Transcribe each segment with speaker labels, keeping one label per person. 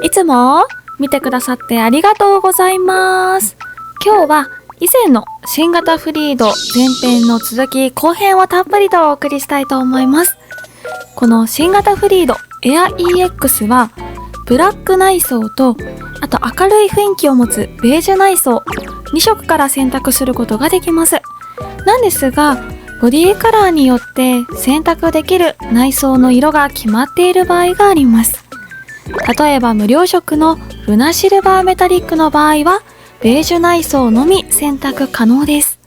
Speaker 1: いつも見てくださってありがとうございます。今日は以前の新型フリード前編の続き後編をたっぷりとお送りしたいと思います。この新型フリードエア EX はブラック内装とあと明るい雰囲気を持つベージュ内装2色から選択することができます。なんですがボディカラーによって選択できる内装の色が決まっている場合があります。例えば無料色のルナシルバーメタリックの場合はベージュ内装のみ選択可能です。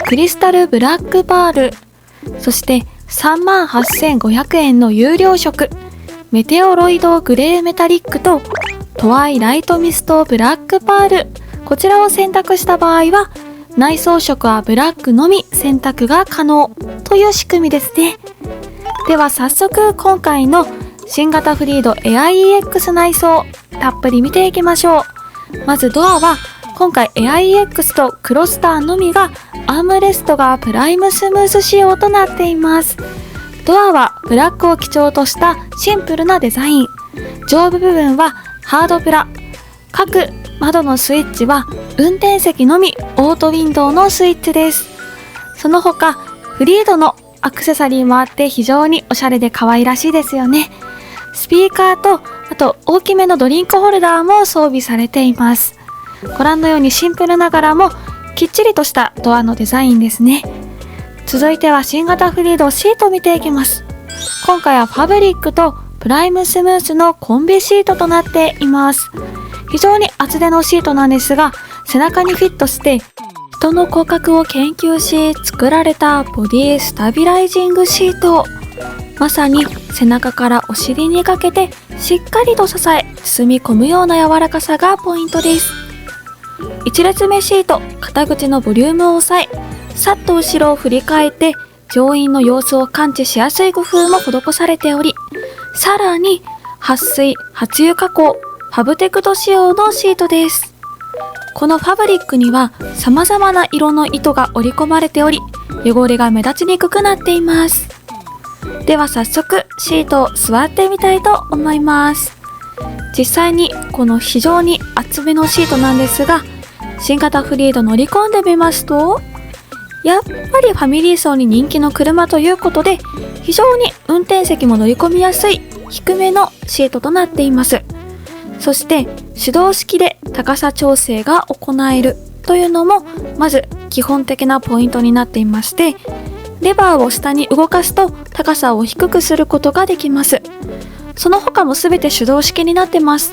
Speaker 1: クリスタルブラックパール、そして38,500円の有料色メテオロイドグレーメタリックとトワイライトミストブラックパール、こちらを選択した場合は内装色はブラックのみ選択が可能という仕組みですね。では早速今回の新型フリードエア EX 内装たっぷり見ていきましょう。まずドアは今回エア EX とクロスターのみがアームレストがプライムスムース仕様となっています。ドアはブラックを基調としたシンプルなデザイン、上部部分はハードプラ、各窓のスイッチは運転席のみオートウィンドウのスイッチです。その他フリードのアクセサリーもあって非常におしゃれで可愛らしいですよね。スピーカーとあと大きめのドリンクホルダーも装備されています。ご覧のようにシンプルながらもきっちりとしたドアのデザインですね。続いては新型フリードシートを見ていきます。今回はファブリックとプライムスムースのコンビシートとなっています。非常に厚手のシートなんですが背中にフィットして人の骨格を研究し作られたボディスタビライジングシート、まさに背中からお尻にかけてしっかりと支え包み込むような柔らかさがポイントです。1列目シート肩口のボリュームを抑えさっと後ろを振り返って乗員の様子を感知しやすい工夫も施されており、さらに撥水撥油加工ファブテクト仕様のシートです。このファブリックには様々な色の糸が織り込まれており汚れが目立ちにくくなっています。では早速シートを座ってみたいと思います。実際にこの非常に厚めのシートなんですが新型フリード乗り込んでみますとやっぱりファミリー層に人気の車ということで非常に運転席も乗り込みやすい低めのシートとなっています。そして手動式で高さ調整が行えるというのもまず基本的なポイントになっていまして、レバーを下に動かすと高さを低くすることができます。その他も全て手動式になってます。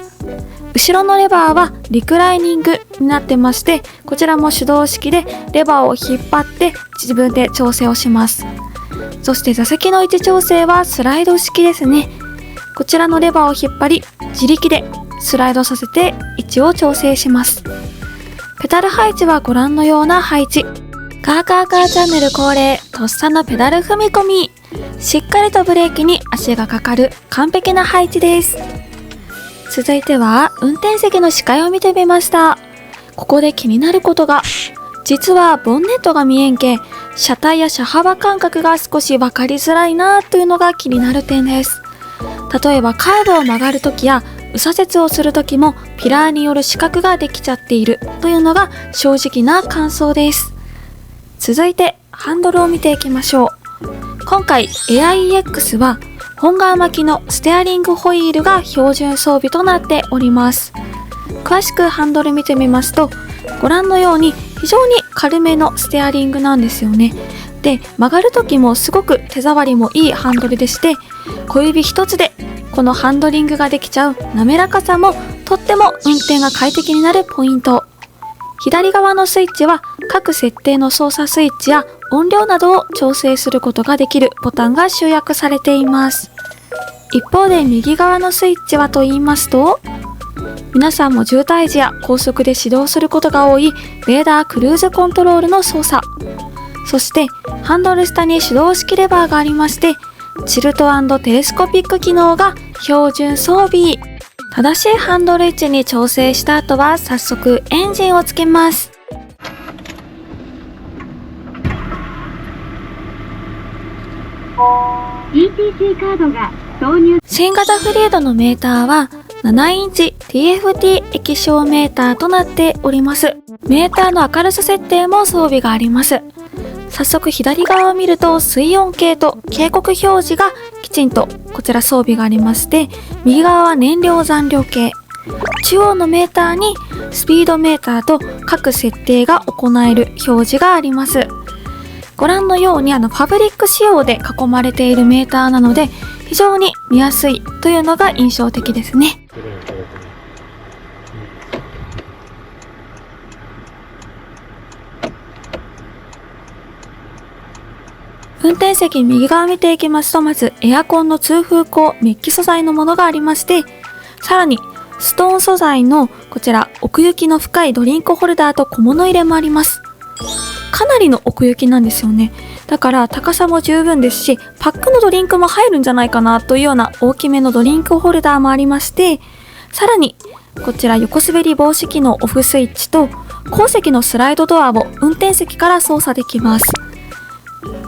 Speaker 1: 後ろのレバーはリクライニングになってまして、こちらも手動式でレバーを引っ張って自分で調整をします。そして座席の位置調整はスライド式ですね。こちらのレバーを引っ張り自力でスライドさせて位置を調整します。ペダル配置はご覧のような配置。カーカーカーチャンネル恒例とっさのペダル踏み込み、しっかりとブレーキに足がかかる完璧な配置です。続いては運転席の視界を見てみました。ここで気になることが、実はボンネットが見えんけ車体や車幅感覚が少し分かりづらいなというのが気になる点です。例えばカーブを曲がるときや右左折をするときもピラーによる死角ができちゃっているというのが正直な感想です。続いてハンドルを見ていきましょう。今回エア EX は本革巻きのステアリングホイールが標準装備となっております。詳しくハンドル見てみますとご覧のように非常に軽めのステアリングなんですよね。で曲がる時もすごく手触りもいいハンドルでして、小指一つでこのハンドリングができちゃう滑らかさもとっても運転が快適になるポイント。左側のスイッチは各設定の操作スイッチや音量などを調整することができるボタンが集約されています。一方で右側のスイッチはと言いますと、皆さんも渋滞時や高速で始動することが多いレーダークルーズコントロールの操作、そしてハンドル下に手動式レバーがありましてチルト&テレスコピック機能が標準装備。正しいハンドル位置に調整した後は早速エンジンをつけます。
Speaker 2: ETC カードが導入。
Speaker 1: 新型フリードのメーターは7インチ TFT 液晶メーターとなっております。メーターの明るさ設定も装備があります。早速左側を見ると水温計と警告表示がきちんとこちら装備がありまして、右側は燃料残量計、中央のメーターにスピードメーターと各設定が行える表示があります。ご覧のようにファブリック仕様で囲まれているメーターなので非常に見やすいというのが印象的ですね。運転席右側見ていきますと、まずエアコンの通風口メッキ素材のものがありまして、さらにストーン素材のこちら奥行きの深いドリンクホルダーと小物入れもあります。かなりの奥行きなんですよね。だから高さも十分ですし、パックのドリンクも入るんじゃないかなというような大きめのドリンクホルダーもありまして、さらにこちら横滑り防止機能オフスイッチと後席のスライドドアを運転席から操作できます。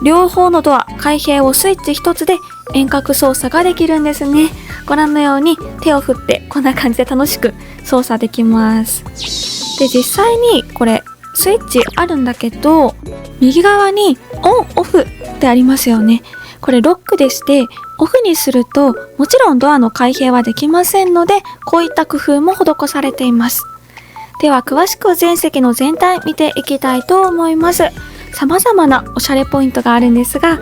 Speaker 1: 両方のドア開閉をスイッチ一つで遠隔操作ができるんですね。ご覧のように手を振ってこんな感じで楽しく操作できます。で、実際にこれスイッチあるんだけど、右側にオンオフってありますよね。これロックでしてオフにするともちろんドアの開閉はできませんので、こういった工夫も施されています。では詳しく全席の全体見ていきたいと思います。様々なおしゃれポイントがあるんですが、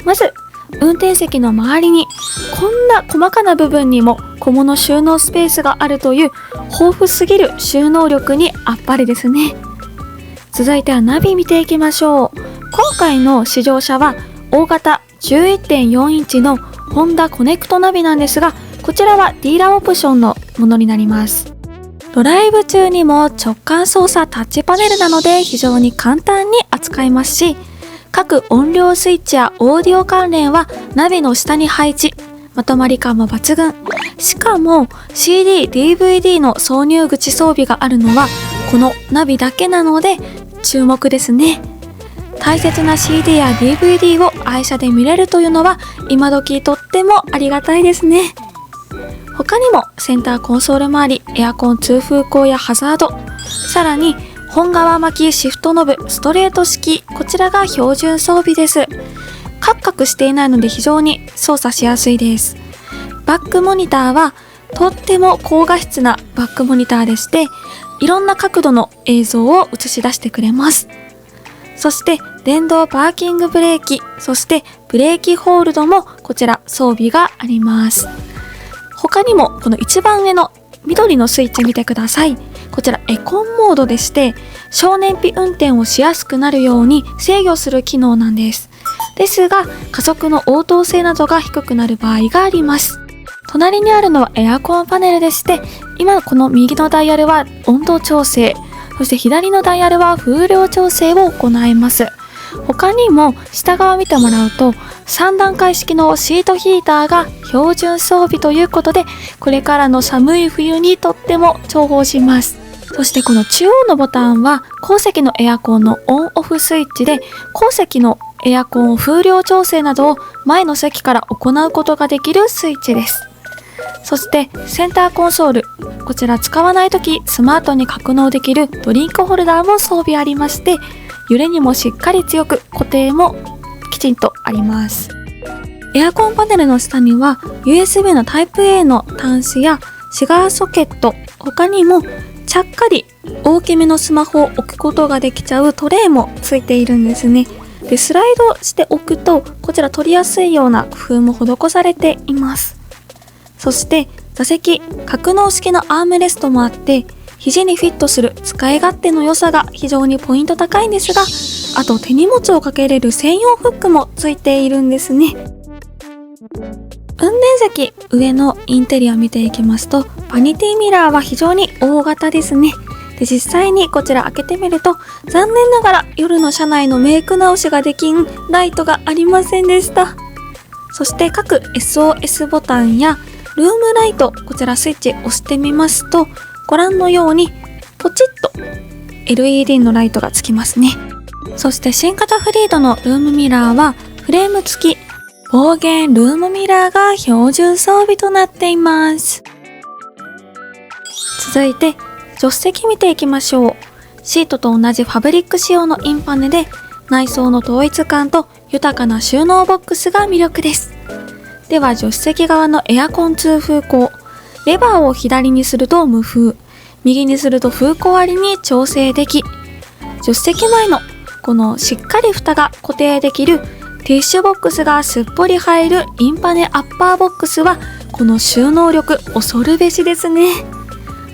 Speaker 1: まず運転席の周りにこんな細かな部分にも小物収納スペースがあるという豊富すぎる収納力にあっぱれですね。続いてはナビ見ていきましょう。今回の試乗車は大型 11.4 インチのホンダコネクトナビなんですが、こちらはディーラーオプションのものになります。ドライブ中にも直感操作タッチパネルなので非常に簡単に扱いますし、各音量スイッチやオーディオ関連はナビの下に配置、まとまり感も抜群。しかも CD、DVD の挿入口装備があるのはこのナビだけなので注目ですね。大切な CD や DVD を愛車で見れるというのは今時とってもありがたいですね。他にもセンターコンソール周り、エアコン通風口やハザード、さらに本革巻きシフトノブストレート式、こちらが標準装備です。カクカクしていないので非常に操作しやすいです。バックモニターはとっても高画質なバックモニターでして、いろんな角度の映像を映し出してくれます。そして電動パーキングブレーキ、そしてブレーキホールドもこちら装備があります。他にもこの一番上の緑のスイッチ見てください。こちらエコンモードでして、省燃費運転をしやすくなるように制御する機能なんです。ですが加速の応答性などが低くなる場合があります。隣にあるのはエアコンパネルでして、今この右のダイヤルは温度調整、そして左のダイヤルは風量調整を行います。他にも下側を見てもらうと3段階式のシートヒーターが標準装備ということで、これからの寒い冬にとっても重宝します。そしてこの中央のボタンは後席のエアコンのオンオフスイッチで、後席のエアコン風量調整などを前の席から行うことができるスイッチです。そしてセンターコンソール、こちら使わないときスマートに格納できるドリンクホルダーも装備ありまして、揺れにもしっかり強く、固定もきちんとあります。エアコンパネルの下には USB のタイプ A の端子やシガーソケット、他にもちゃっかり大きめのスマホを置くことができちゃうトレイもついているんですね。で、スライドしておくとこちら取りやすいような工夫も施されています。そして座席格納式のアームレストもあって、肘にフィットする使い勝手の良さが非常にポイント高いんですが、あと手荷物をかけれる専用フックもついているんですね。運転席上のインテリアを見ていきますと、バニティミラーは非常に大型ですね。で、実際にこちら開けてみると、残念ながら夜の車内のメイク直しができんライトがありませんでした。そして各 SOS ボタンやルームライト、こちらスイッチ押してみますと、ご覧のようにポチッと LED のライトがつきますね。そして新型フリードのルームミラーはフレーム付き暴言ルームミラーが標準装備となっています。続いて助手席見ていきましょう。シートと同じファブリック仕様のインパネで、内装の統一感と豊かな収納ボックスが魅力です。では助手席側のエアコン通風口、レバーを左にすると無風、右にすると風口ありに調整でき、助手席前のこのしっかり蓋が固定できるティッシュボックスがすっぽり入るインパネアッパーボックスは、この収納力恐るべしですね。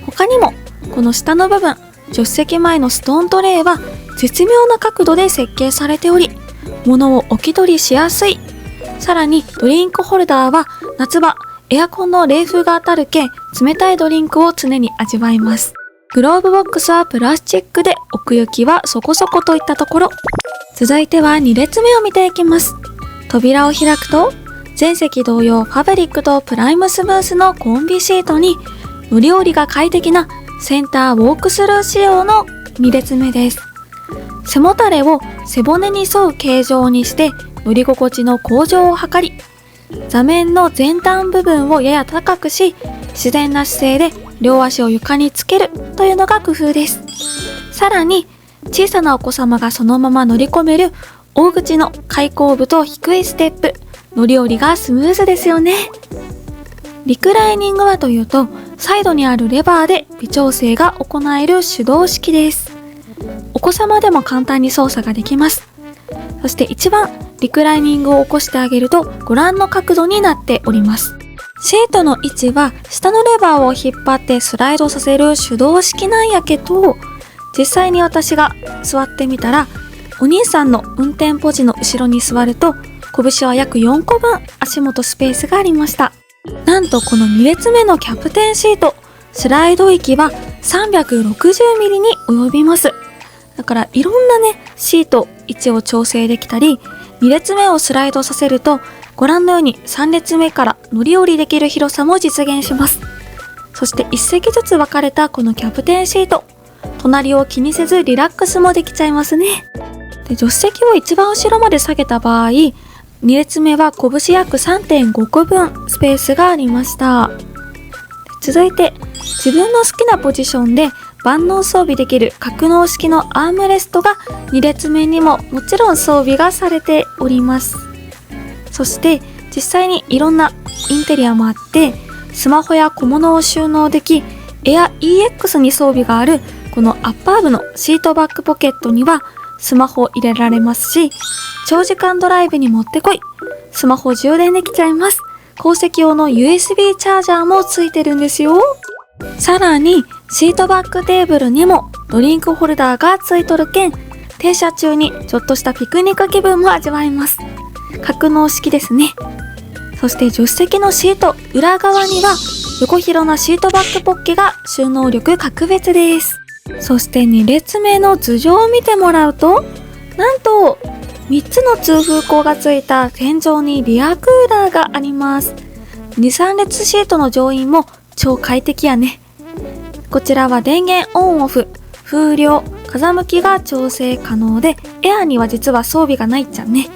Speaker 1: 他にもこの下の部分、助手席前のストーントレイは絶妙な角度で設計されており、物を置き取りしやすい。さらにドリンクホルダーは夏場エアコンの冷風が当たるけ冷たいドリンクを常に味わえます。グローブボックスはプラスチックで奥行きはそこそこといったところ。続いては2列目を見ていきます。扉を開くと全席同様ファブリックとプライムスムースのコンビシートに乗り降りが快適なセンターウォークスルー仕様の2列目です。背もたれを背骨に沿う形状にして乗り心地の向上を図り、座面の前端部分をやや高くし、自然な姿勢で両足を床につけるというのが工夫です。さらに小さなお子様がそのまま乗り込める大口の開口部と低いステップ、乗り降りがスムーズですよね。リクライニングはというと、サイドにあるレバーで微調整が行える手動式です。お子様でも簡単に操作ができます。そして一番リクライニングを起こしてあげるとご覧の角度になっております。シートの位置は下のレバーを引っ張ってスライドさせる手動式なんやけど、実際に私が座ってみたら、お兄さんの運転ポジの後ろに座ると拳は約4個分足元スペースがありました。なんとこの2列目のキャプテンシート、スライド域は 360mm に及びます。だからいろんなね、シート位置を調整できたり、2列目をスライドさせるとご覧のように3列目から乗り降りできる広さも実現します。そして1席ずつ分かれたこのキャプテンシート、隣を気にせずリラックスもできちゃいますね。で、助手席を一番後ろまで下げた場合、2列目は拳約 3.5 個分スペースがありました。続いて自分の好きなポジションで万能装備できる格納式のアームレストが2列目にももちろん装備がされております。そして実際にいろんなインテリアもあって、スマホや小物を収納でき、エア EX に装備があるこのアッパー部のシートバックポケットにはスマホを入れられますし、長時間ドライブにもってこい、スマホ充電できちゃいます。鉱石用の USB チャージャーもついてるんですよ。さらにシートバックテーブルにもドリンクホルダーがついとるけん、停車中にちょっとしたピクニック気分も味わえます。格納式ですね。そして助手席のシート裏側には横広なシートバックポッケが収納力格別です。そして2列目の頭上を見てもらうと、なんと3つの通風口がついた天井にリアクーラーがあります。2、3列シートの乗員も超快適やね。こちらは電源オンオフ、風量、風向きが調整可能で、エアには実は装備がないっちゃね。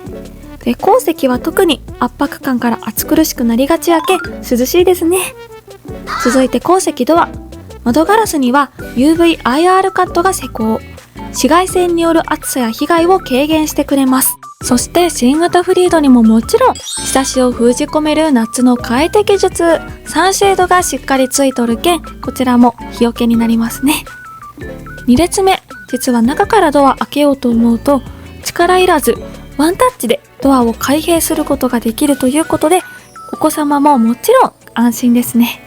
Speaker 1: で、鉱石は特に圧迫感から暑苦しくなりがちやけ涼しいですね。続いて鉱石ドア、窓ガラスには UV-IR カットが施工。紫外線による暑さや被害を軽減してくれます。そして新型フリードにももちろん日差しを封じ込める夏の快適術、サンシェードがしっかりついとるけん、こちらも日よけになりますね。2列目、実は中からドア開けようと思うと力いらずワンタッチでドアを開閉することができるということで、お子様ももちろん安心ですね。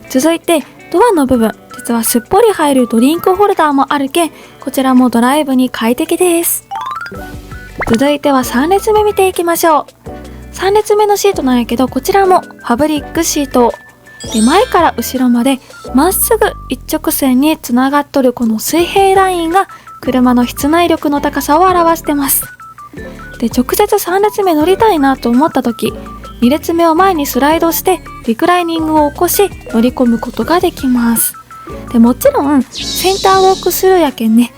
Speaker 1: 続いてドアの部分、実はすっぽり入るドリンクホルダーもあるけん、こちらもドライブに快適です。続いては3列目見ていきましょう。3列目のシートなんやけど、こちらもファブリックシートで、前から後ろまでまっすぐ一直線につながっとるこの水平ラインが車の室内力の高さを表してます。で、直接3列目乗りたいなと思った時、2列目を前にスライドしてリクライニングを起こし乗り込むことができます。で、もちろんセンターウォークスルーやけんね、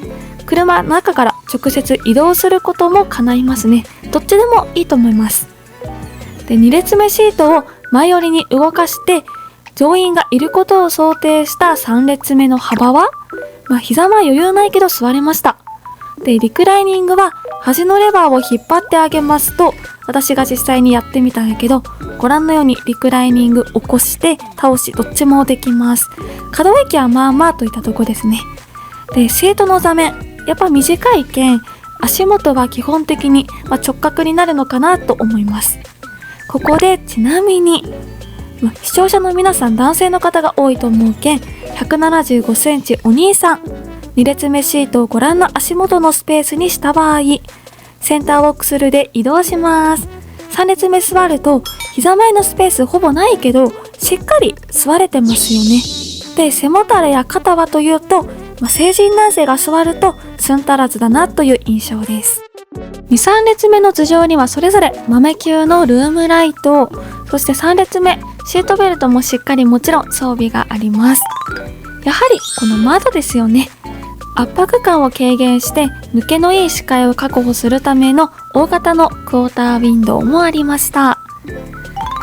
Speaker 1: 車の中から直接移動することも叶いますね。どっちでもいいと思います。で、2列目シートを前寄りに動かして乗員がいることを想定した3列目の幅は、膝は余裕ないけど座れました。で、リクライニングは端のレバーを引っ張ってあげますと、私が実際にやってみたんやけど、ご覧のようにリクライニング起こして倒しどっちもできます。可動域はまあまあといったとこですね。で、シートの座面、やっぱ短いけん足元は基本的に直角になるのかなと思います。ここでちなみに、視聴者の皆さん男性の方が多いと思うけん、175センチお兄さん、2列目シートをご覧の足元のスペースにした場合、センターウォークスルーで移動します。3列目座ると膝前のスペースほぼないけどしっかり座れてますよね。で、背もたれや肩はというと、成人男性が座ると寸足らずだなという印象です。2、3列目の頭上にはそれぞれ豆球のルームライト、そして3列目シートベルトもしっかりもちろん装備があります。やはりこの窓ですよね。圧迫感を軽減して抜けのいい視界を確保するための大型のクォーターウィンドウもありました。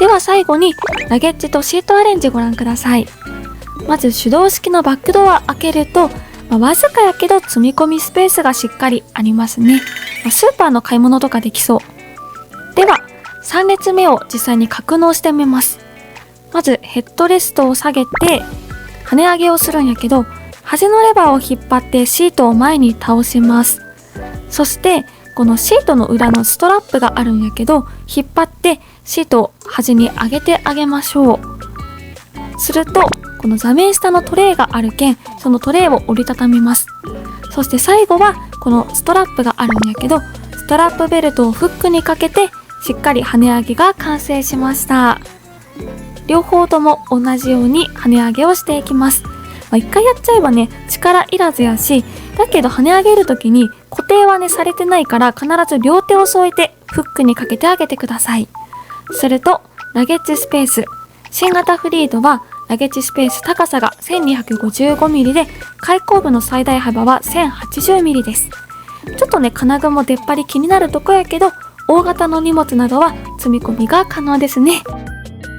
Speaker 1: では最後にラゲッジとシートアレンジご覧ください。まず手動式のバックドア開けると、わずかやけど積み込みスペースがしっかりありますね。スーパーの買い物とかできそう。では3列目を実際に格納してみます。まずヘッドレストを下げて跳ね上げをするんやけど、端のレバーを引っ張ってシートを前に倒します。そしてこのシートの裏のストラップがあるんやけど、引っ張ってシートを端に上げてあげましょう。するとこの座面下のトレイがあるけん、そのトレイを折りたたみます。そして最後はこのストラップがあるんやけど、ストラップベルトをフックにかけてしっかり跳ね上げが完成しました。両方とも同じように跳ね上げをしていきます。一回やっちゃえばね、力いらずやし、だけど跳ね上げるときに固定はねされてないから、必ず両手を添えてフックにかけてあげてください。するとラゲッジスペース、新型フリードはラゲッジスペース高さが 1255mm で、開口部の最大幅は 1080mm です。ちょっとね金具も出っ張り気になるとこやけど、大型の荷物などは積み込みが可能ですね。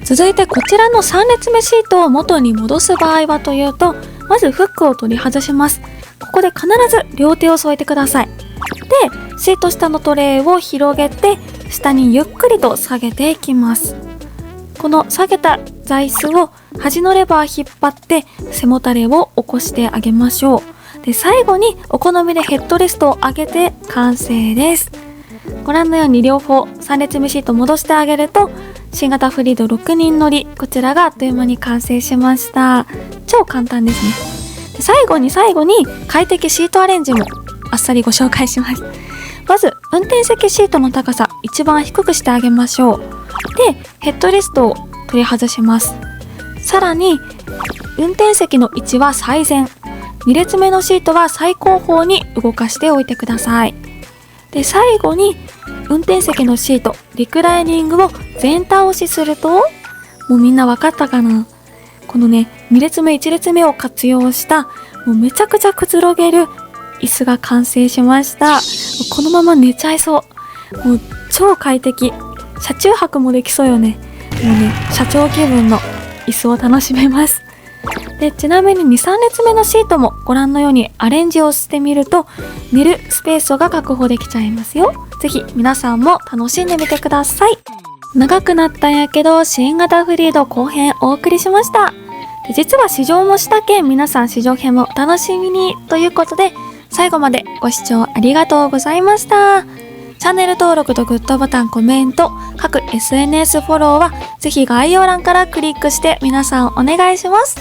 Speaker 1: 続いてこちらの3列目シートを元に戻す場合はというと、まずフックを取り外します。ここで必ず両手を添えてください。で、シート下のトレイを広げて下にゆっくりと下げていきます。この下げた座椅子を端のレバー引っ張って背もたれを起こしてあげましょう。で、最後にお好みでヘッドレストを上げて完成です。ご覧のように両方3列目シート戻してあげると、新型フリード6人乗り、こちらがあっという間に完成しました。超簡単ですね。で、最後に快適シートアレンジもあっさりご紹介します。まず運転席シートの高さ一番低くしてあげましょう。で、ヘッドレストを取り外します。さらに運転席の位置は最前、2列目のシートは最後方に動かしておいてください。で、最後に運転席のシート、リクライニングを全倒しすると、もうみんなわかったかな？このね、2列目1列目を活用したもうめちゃくちゃくつろげる椅子が完成しました。このまま寝ちゃいそう。もう超快適。車中泊もできそうよね。もうね、社長気分の椅子を楽しめます。で、ちなみに2、3列目のシートもご覧のようにアレンジをしてみると、寝るスペースが確保できちゃいますよ。ぜひ皆さんも楽しんでみてください。長くなったんやけど、新型フリード後編お送りしました。で、実は試乗もしたけん、皆さん試乗編もお楽しみにということで、最後までご視聴ありがとうございました。チャンネル登録とグッドボタン、コメント、各 SNS フォローはぜひ概要欄からクリックして皆さんお願いします。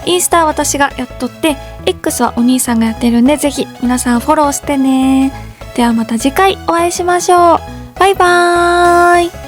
Speaker 1: インスタは私がやっとって、X はお兄さんがやってるんで、ぜひ皆さんフォローしてね。ではまた次回お会いしましょう。バイバーイ。